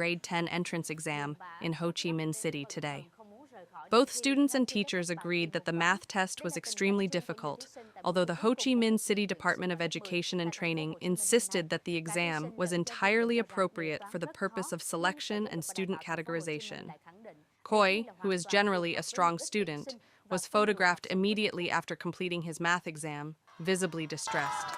grade 10 entrance exam in Ho Chi Minh City today. Both students and teachers agreed that the math test was extremely difficult, although the Ho Chi Minh City Department of Education and Training insisted that the exam was entirely appropriate for the purpose of selection and student categorization. Khoi, who is generally a strong student, was photographed immediately after completing his math exam, visibly distressed.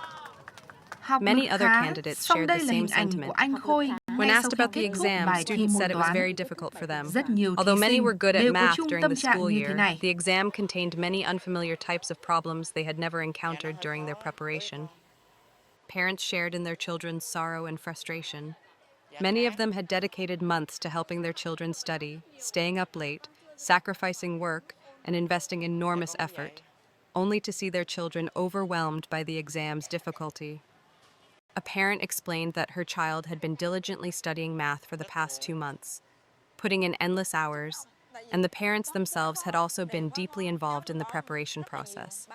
Học Many lực other khá, candidates song shared đây the là same hình ảnh của sentiment. anh Khôi. When Ngay asked sau khi about the kết thúc exam, bài thi students môn said it was toán, very difficult for them. rất nhiều Although thí many sinh were good at đều có math chung during tâm the trạng school như thế year, này. the exam contained many unfamiliar types of problems they had never encountered during their preparation. Parents shared in their children's sorrow and frustration. Many of them had dedicated months to helping their children study, staying up late, sacrificing work, and investing enormous effort, only to see their children overwhelmed by the exam's difficulty. A parent explained that her child had been diligently studying math for the past 2 months, putting in endless hours, and the parents themselves had also been deeply involved in the preparation process.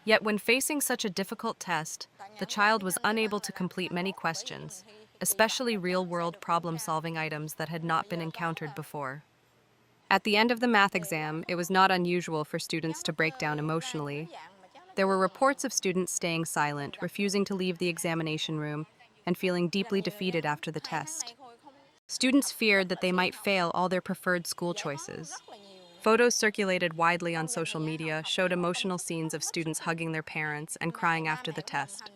Yet when facing such a difficult test, the child was unable to complete many questions, especially real-world problem-solving items that had not been encountered before. At the end of the math exam, it was not unusual for students to break down emotionally. There were reports of students staying silent, refusing to leave the examination room, and feeling deeply defeated after the test. Students feared that they might fail all their preferred school choices. Photos circulated widely on social media showed emotional scenes of students hugging their parents and crying after the test.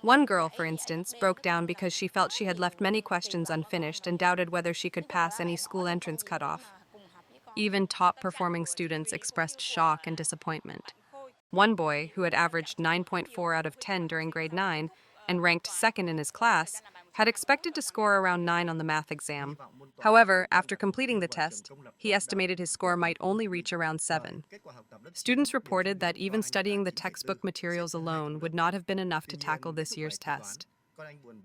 One girl, for instance, broke down because she felt she had left many questions unfinished and doubted whether she could pass any school entrance cutoff. Even top-performing students expressed shock and disappointment. One boy, who had averaged 9.4 out of 10 during grade 9 and ranked second in his class, had expected to score around 9 on the math exam. However, after completing the test, he estimated his score might only reach around 7. Students reported that even studying the textbook materials alone would not have been enough to tackle this year's test.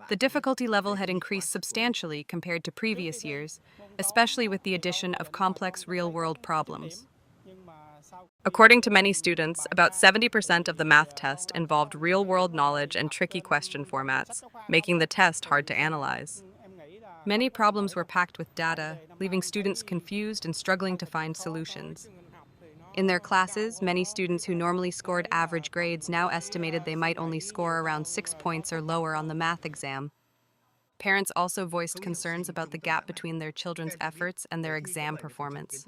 The difficulty level had increased substantially compared to previous years, especially with the addition of complex real-world problems. According to many students, about 70% of the math test involved real-world knowledge and tricky question formats, making the test hard to analyze. Many problems were packed with data, leaving students confused and struggling to find solutions. In their classes, many students who normally scored average grades now estimated they might only score around 6 points or lower on the math exam. Parents also voiced concerns about the gap between their children's efforts and their exam performance.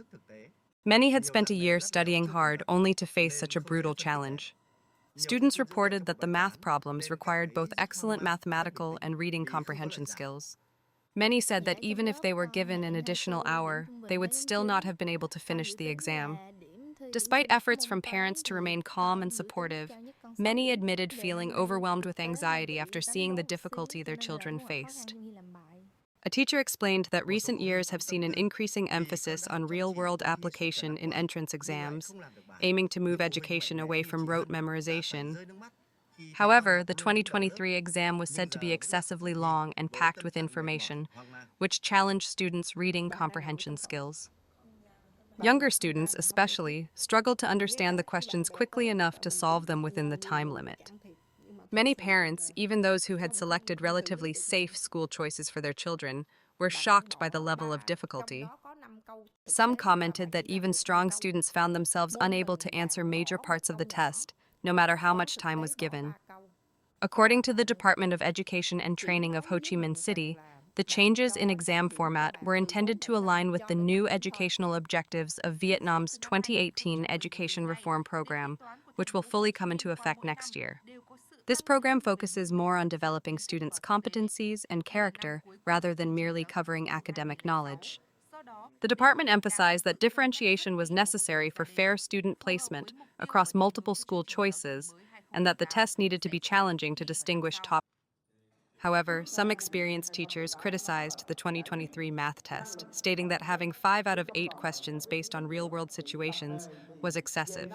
Many had spent a year studying hard only to face such a brutal challenge. Students reported that the math problems required both excellent mathematical and reading comprehension skills. Many said that even if they were given an additional hour, they would still not have been able to finish the exam. Despite efforts from parents to remain calm and supportive, many admitted feeling overwhelmed with anxiety after seeing the difficulty their children faced. A teacher explained that recent years have seen an increasing emphasis on real-world application in entrance exams, aiming to move education away from rote memorization. However, the 2023 exam was said to be excessively long and packed with information, which challenged students' reading comprehension skills. Younger students, especially, struggled to understand the questions quickly enough to solve them within the time limit. Many parents, even those who had selected relatively safe school choices for their children, were shocked by the level of difficulty. Some commented that even strong students found themselves unable to answer major parts of the test, no matter how much time was given. According to the Department of Education and Training of Ho Chi Minh City, the changes in exam format were intended to align with the new educational objectives of Vietnam's 2018 Education Reform Program, which will fully come into effect next year. This program focuses more on developing students' competencies and character rather than merely covering academic knowledge. The department emphasized that differentiation was necessary for fair student placement across multiple school choices and that the test needed to be challenging to distinguish top. However, some experienced teachers criticized the 2023 math test, stating that having 5 out of 8 questions based on real-world situations was excessive.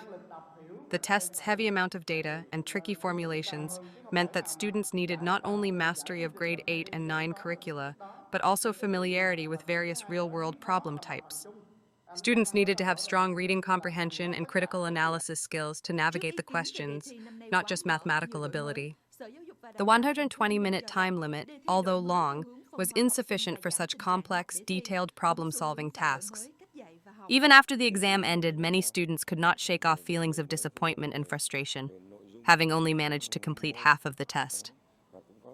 The test's heavy amount of data and tricky formulations meant that students needed not only mastery of grade 8 and 9 curricula, but also familiarity with various real-world problem types. Students needed to have strong reading comprehension and critical analysis skills to navigate the questions, not just mathematical ability. The 120-minute time limit, although long, was insufficient for such complex, detailed problem-solving tasks. Even after the exam ended, many students could not shake off feelings of disappointment and frustration, having only managed to complete half of the test.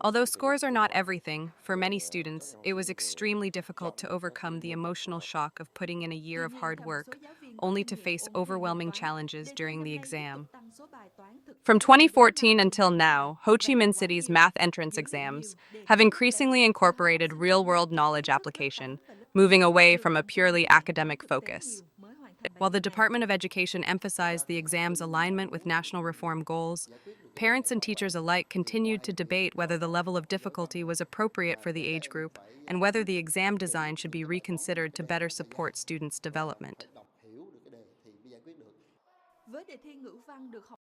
Although scores are not everything, for many students, it was extremely difficult to overcome the emotional shock of putting in a year of hard work, only to face overwhelming challenges during the exam. From 2014 until now, Ho Chi Minh City's math entrance exams have increasingly incorporated real-world knowledge application, moving away from a purely academic focus. While the Department of Education emphasized the exam's alignment with national reform goals, parents and teachers alike continued to debate whether the level of difficulty was appropriate for the age group and whether the exam design should be reconsidered to better support students' development.